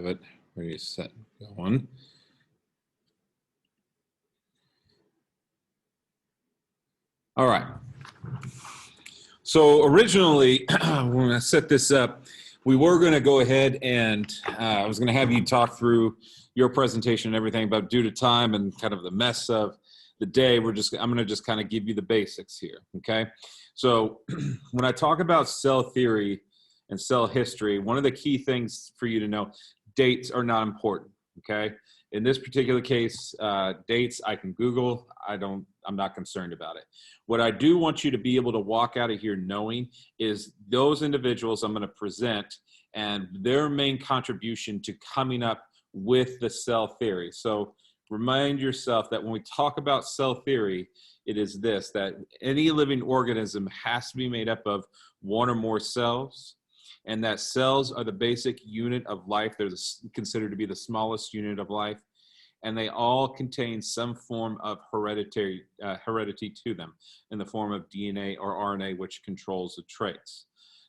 have it ready, set, going. All right. So originally, when I set this up, we were going to go ahead and I was going to have you talk through your presentation and everything, but due to time and kind of the mess of the day, I'm going to just kind of give you the basics here. Okay. So when I talk about cell theory and cell history, one of the key things for you to know, dates are not important. Okay. In this particular case, dates I can Google. I'm not concerned about it. What I do want you to be able to walk out of here knowing is those individuals I'm going to present and their main contribution to coming up with the cell theory. So remind yourself that when we talk about cell theory, it is this, that any living organism has to be made up of one or more cells, and that cells are the basic unit of life. They're considered to be the smallest unit of life, and they all contain some form of heredity to them in the form of DNA or RNA, which controls the traits.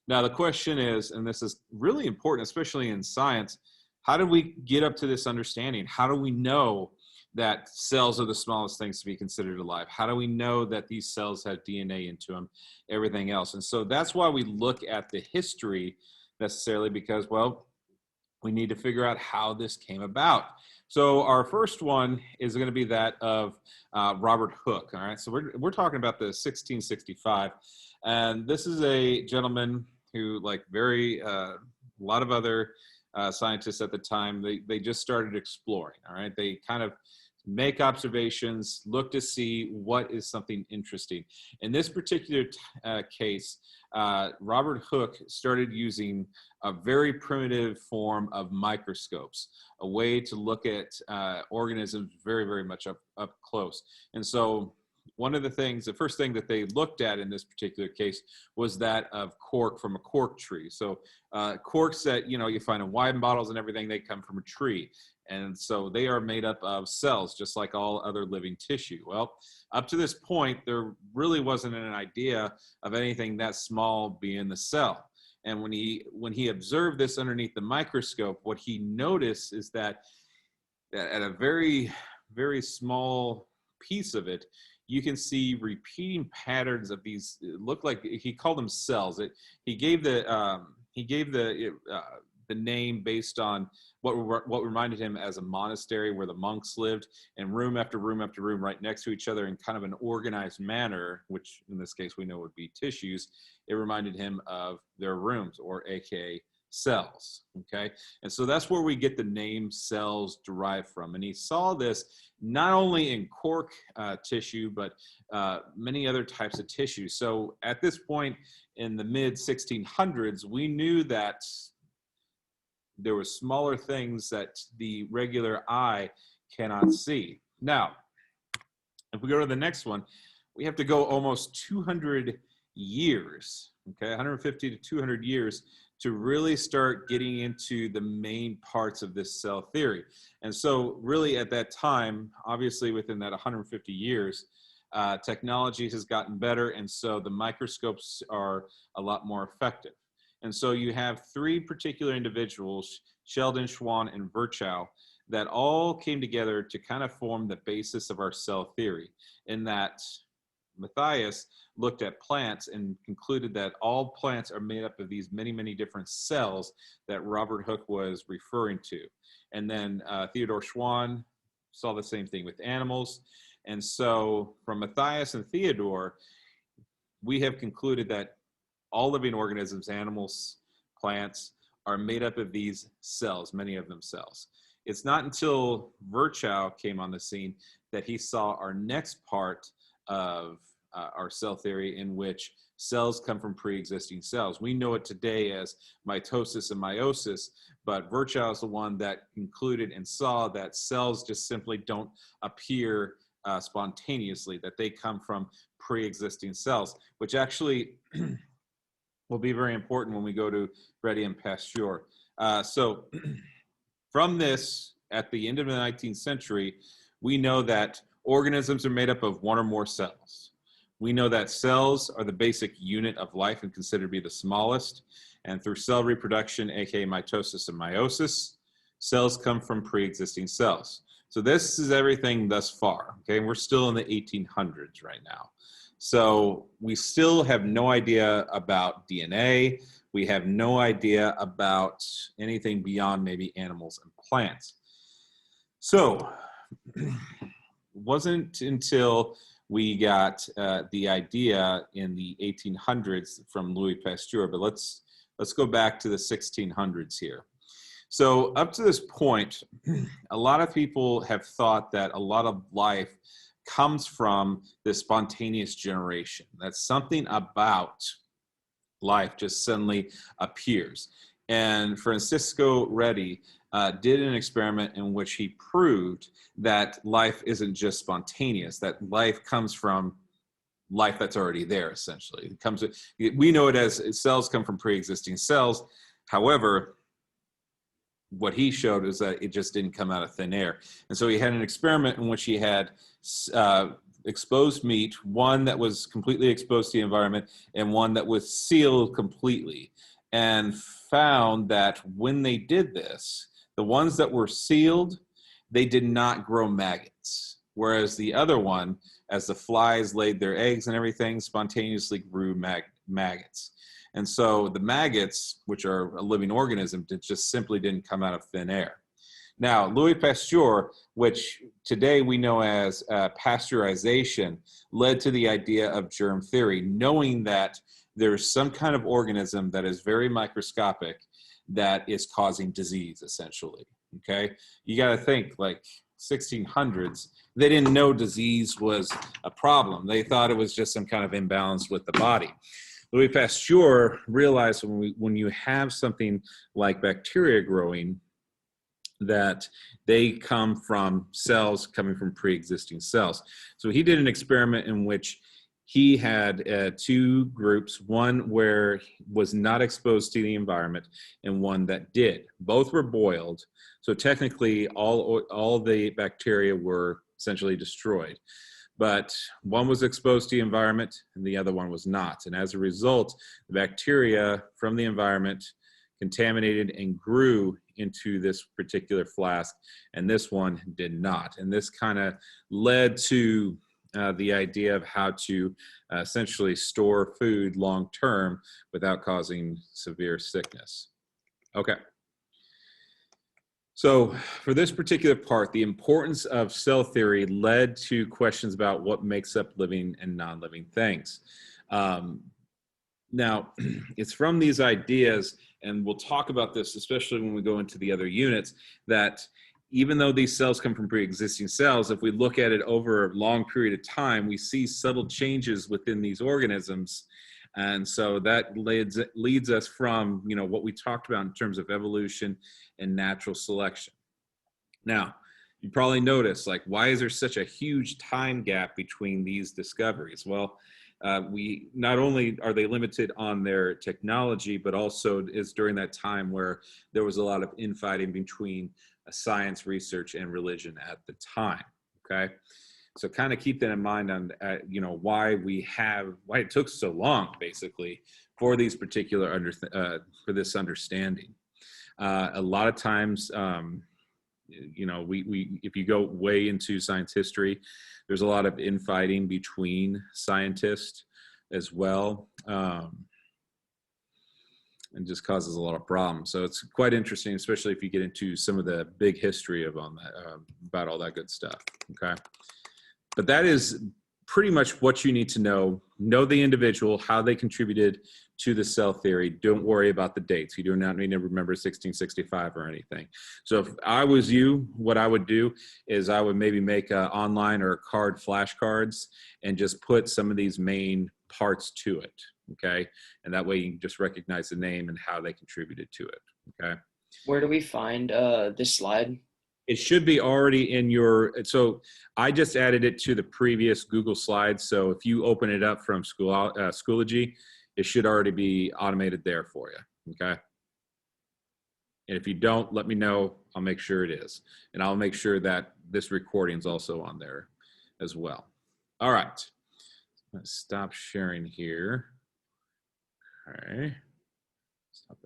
Now, the question is, and this is really important, especially in science, how do we get up to this understanding? How do we know that cells are the smallest things to be considered alive? How do we know that these cells have DNA into them, everything else? And so that's why we look at the history necessarily, because, well, we need to figure out how this came about. So our first one is going to be that of Robert Hooke. All right, so we're talking about the 1665, and this is a gentleman who, like a lot of other scientists at the time, they just started exploring. All right, they kind of make observations, look to see what is something interesting. In this particular case, Robert Hooke started using a very primitive form of microscopes, a way to look at organisms very, very much up close. And so the first thing that they looked at in this particular case was that of cork from a cork tree. So corks that, you find in wine bottles and everything, they come from a tree. And so they are made up of cells, just like all other living tissue. Well, up to this point, there really wasn't an idea of anything that small being the cell. And when he observed this underneath the microscope, what he noticed is that at a very, very small piece of it, you can see repeating patterns of these. It looked like he called them cells. He gave the name based on what reminded him as a monastery where the monks lived, and room after room after room right next to each other in kind of an organized manner, which in this case we know would be tissues. It reminded him of their rooms, or aka cells. Okay, and so that's where we get the name cells derived from. And he saw this not only in cork tissue, but many other types of tissue. So at this point in the mid 1600s, we knew that there were smaller things that the regular eye cannot see. Now, if we go to the next one, we have to go almost 200 years, okay, 150 to 200 years to really start getting into the main parts of this cell theory. And so really at that time, obviously within that 150 years, technology has gotten better, and so the microscopes are a lot more effective. And so you have three particular individuals, Sheldon, Schwann, and Virchow, that all came together to kind of form the basis of our cell theory, in that Matthias looked at plants and concluded that all plants are made up of these many, many different cells that Robert Hooke was referring to. And then Theodore Schwann saw the same thing with animals. And so from Matthias and Theodore, we have concluded that all living organisms, animals, plants, are made up of these cells, many of them cells. It's not until Virchow came on the scene that he saw our next part of our cell theory, in which cells come from pre-existing cells. We know it today as mitosis and meiosis, but Virchow is the one that concluded and saw that cells just simply don't appear spontaneously, that they come from pre-existing cells, which actually will be very important when we go to Redi and Pasteur. So from this, at the end of the 19th century, we know that organisms are made up of one or more cells. We know that cells are the basic unit of life and considered to be the smallest. And through cell reproduction, aka mitosis and meiosis, cells come from pre-existing cells. So this is everything thus far, okay? We're still in the 1800s right now. So we still have no idea about DNA. We have no idea about anything beyond maybe animals and plants. So it wasn't until we got the idea in the 1800s from Louis Pasteur, but let's go back to the 1600s here. So up to this point, a lot of people have thought that a lot of life comes from this spontaneous generation. That something about life just suddenly appears. And Francisco Redi did an experiment in which he proved that life isn't just spontaneous, that life comes from life that's already there, essentially. It comes, we know it as cells come from pre-existing cells. However, what he showed is that it just didn't come out of thin air. And so he had an experiment in which he had exposed meat, one that was completely exposed to the environment and one that was sealed completely, and found that when they did this, the ones that were sealed, they did not grow maggots. Whereas the other one, as the flies laid their eggs and everything, spontaneously grew maggots. And so the maggots, which are a living organism, just simply didn't come out of thin air. Now, Louis Pasteur, which today we know as pasteurization, led to the idea of germ theory, knowing that there's some kind of organism that is very microscopic that is causing disease, essentially, okay? You got to think, like 1600s, they didn't know disease was a problem. They thought it was just some kind of imbalance with the body. Louis Pasteur realized when you have something like bacteria growing, that they come from cells coming from pre-existing cells. So he did an experiment in which he had two groups, one where was not exposed to the environment and one that did. Both were boiled. So technically all the bacteria were essentially destroyed. But one was exposed to the environment and the other one was not. And as a result, the bacteria from the environment contaminated and grew into this particular flask, and this one did not. And this kind of led to the idea of how to essentially store food long term without causing severe sickness. Okay. So for this particular part, the importance of cell theory led to questions about what makes up living and non-living things. Now, it's from these ideas, and we'll talk about this, especially when we go into the other units, that even though these cells come from pre-existing cells, if we look at it over a long period of time, we see subtle changes within these organisms. And so that leads us from, you know, what we talked about in terms of evolution and natural selection. Now, you probably noticed, like, why is there such a huge time gap between these discoveries? Well, we not only are they limited on their technology, but also is during that time where there was a lot of infighting between science, research, and religion at the time. Okay, so kind of keep that in mind on you know, why it took so long basically for these particular for this understanding. A lot of times, you know, if you go way into science history, there's a lot of infighting between scientists as well, and just causes a lot of problems. So it's quite interesting, especially if you get into some of the big history of about all that good stuff. Okay, but that is pretty much what you need to know. Know the individual, how they contributed to the cell theory. Don't worry about the dates. You do not need to remember 1665 or anything. So if I was you, what I would do is I would maybe make online or flashcards and just put some of these main parts to it, okay? And that way you can just recognize the name and how they contributed to it, okay? Where do we find this slide? It should be already in your, so I just added it to the previous Google Slides. So if you open it up from Schoology, it should already be automated there for you, okay? And if you don't, let me know. I'll make sure it is. And I'll make sure that this recording is also on there as well. All right, I'm gonna stop sharing here. Okay, stop